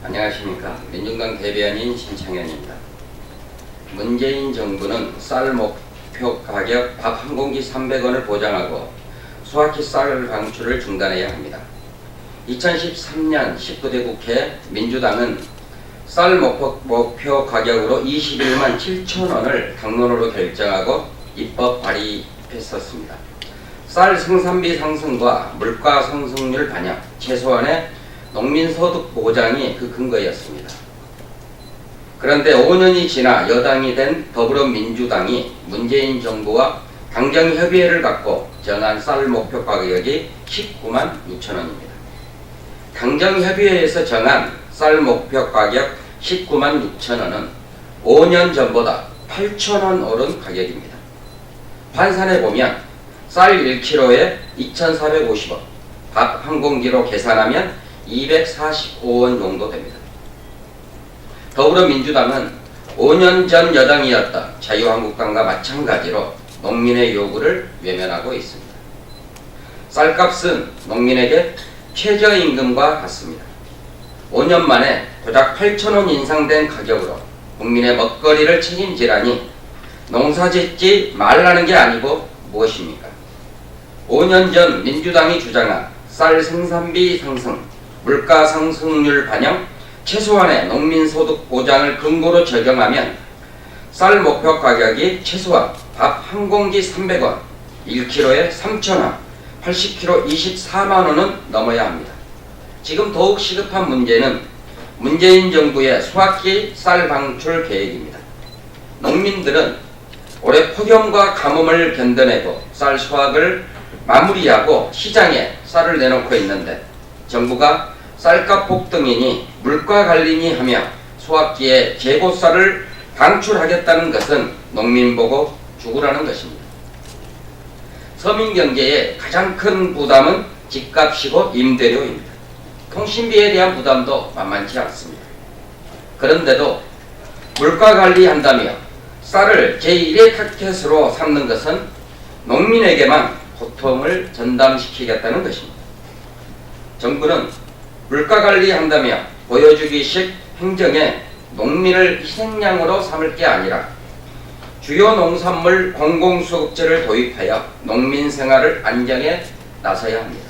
안녕하십니까. 민중당 대변인 신창현입니다. 문재인 정부는 쌀 목표 가격 밥 한 공기 300원을 보장하고 수확기 쌀 방출을 중단해야 합니다. 2013년 19대 국회 민주당은 쌀 목표 가격으로 21만 7천 원을 당론으로 결정하고 입법 발의했었습니다. 쌀 생산비 상승과 물가 상승률 반영, 최소한의 농민소득 보장이 그 근거였습니다. 그런데 5년이 지나 여당이 된 더불어민주당이 문재인 정부와 당정협의회를 갖고 정한 쌀 목표 가격이 19만 6천 원입니다. 당정협의회에서 정한 쌀 목표 가격 19만 6천 원은 5년 전보다 8천 원 오른 가격입니다. 환산해 보면 쌀 1kg에 2,450원, 밥 한 공기로 계산하면 245원 정도 됩니다. 더불어민주당은 5년 전 여당이었던 자유한국당과 마찬가지로 농민의 요구를 외면하고 있습니다. 쌀값은 농민에게 최저임금과 같습니다. 5년 만에 고작 8,000원 인상된 가격으로 국민의 먹거리를 책임지라니 농사짓지 말라는 게 아니고 무엇입니까? 5년 전 민주당이 주장한 쌀 생산비 상승, 물가 상승률 반영, 최소한의 농민소득 보장을 근거로 적용하면 쌀 목표 가격이 최소한 밥 한 공기 300원, 1kg에 3,000원, 80kg 24만 원은 넘어야 합니다. 지금 더욱 시급한 문제는 문재인 정부의 수확기 쌀 방출 계획입니다. 농민들은 올해 폭염과 가뭄을 견뎌내고 쌀 수확을 마무리하고 시장에 쌀을 내놓고 있는데 정부가 쌀값 폭등이니 물가 관리니 하며 수확기에 재고쌀을 방출하겠다는 것은 농민 보고 죽으라는 것입니다. 서민 경제의 가장 큰 부담은 집값이고 임대료입니다. 통신비에 대한 부담도 만만치 않습니다. 그런데도 물가 관리한다며 쌀을 제1의 타켓으로 삼는 것은 농민에게만 고통을 전담시키겠다는 것입니다. 정부는 물가 관리한다며 보여주기식 행정에 농민을 희생양으로 삼을 게 아니라 주요 농산물 공공수급제를 도입하여 농민 생활을 안정에 나서야 합니다.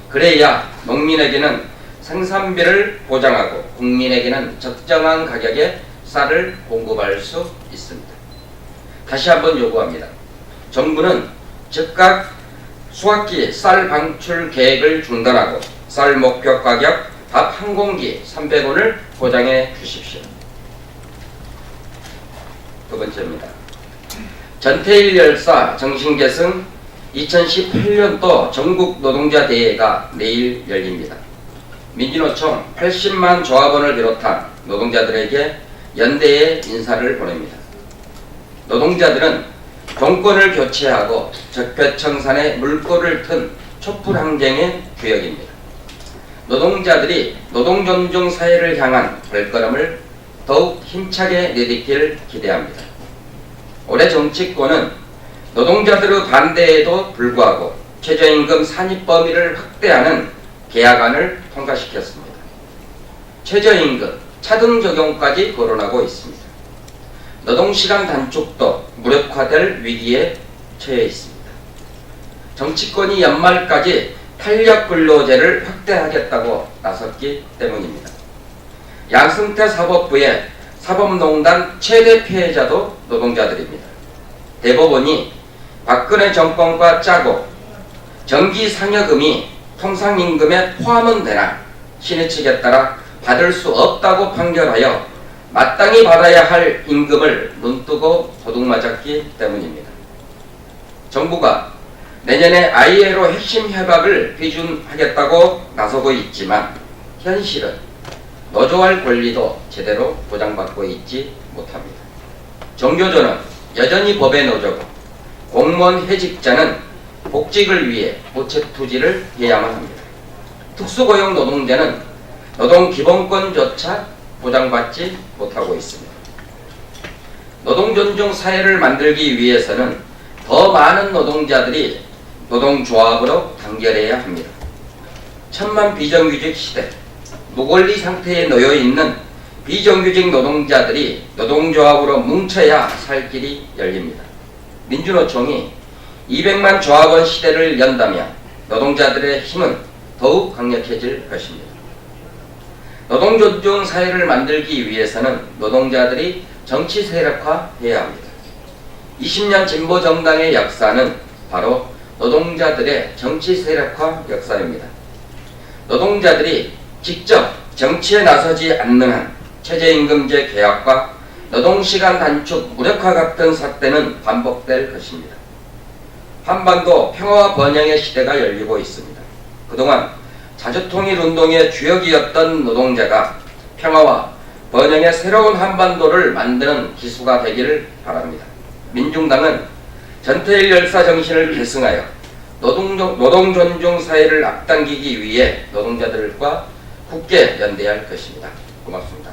그래야 농민에게는 생산비를 보장하고 국민에게는 적정한 가격에 쌀을 공급할 수 있습니다. 다시 한번 요구합니다. 정부는 즉각 수확기 쌀 방출 계획을 중단하고 쌀 목표 가격 밥 한 공기 300원을 보장해 주십시오. 두 번째입니다. 전태일 열사 정신계승 2018년도 전국 노동자 대회가 내일 열립니다. 민주노총 80만 조합원을 비롯한 노동자들에게 연대의 인사를 보냅니다. 노동자들은 정권을 교체하고 적폐청산에 물꼬를 튼 촛불항쟁의 주역입니다. 노동자들이 노동존중 사회를 향한 발걸음을 더욱 힘차게 내딛길 기대합니다. 올해 정치권은 노동자들의 반대에도 불구하고 최저임금 산입 범위를 확대하는 계약안을 통과시켰습니다. 최저임금 차등 적용까지 거론하고 있습니다. 노동시간 단축도 무력화될 위기에 처해 있습니다. 정치권이 연말까지 탄력근로제를 확대하겠다고 나섰기 때문입니다. 양승태 사법부의 사법농단 최대 피해자도 노동자들입니다. 대법원이 박근혜 정권과 짜고 정기상여금이 통상임금에 포함은 되나 신의 측에 따라 받을 수 없다고 판결하여 마땅히 받아야 할 임금을 눈뜨고 도둑맞았기 때문입니다. 정부가 내년에 ILO 핵심 협약을批准하겠다고 나서고 있지만 현실은 노조할 권리도 제대로 보장받고 있지 못합니다. 정교조는 여전히 법의 노조고 공무원 해직자는 복직을 위해 보채투지를 해야만 합니다. 특수고용 노동자는 노동기본권조차 보장받지 못하고 있습니다. 노동존중 사회를 만들기 위해서는 더 많은 노동자들이 노동조합으로 단결해야 합니다. 천만 비정규직 시대, 무권리 상태에 놓여 있는 비정규직 노동자들이 노동조합으로 뭉쳐야 살 길이 열립니다. 민주노총이 200만 조합원 시대를 연다면 노동자들의 힘은 더욱 강력해질 것입니다. 노동존중 사회를 만들기 위해서는 노동자들이 정치 세력화해야 합니다. 20년 진보정당의 역사는 바로 노동자들의 정치 세력화 역사입니다. 노동자들이 직접 정치에 나서지 않는 한 최저임금제 개혁과 노동시간 단축 무력화 같은 사태는 반복될 것입니다. 한반도 평화와 번영의 시대가 열리고 있습니다. 그동안 자주통일운동의 주역이었던 노동자가 평화와 번영의 새로운 한반도를 만드는 기수가 되기를 바랍니다. 민중당은 전태일 열사 정신을 계승하여 노동 존중 사회를 앞당기기 위해 노동자들과 굳게 연대할 것입니다. 고맙습니다.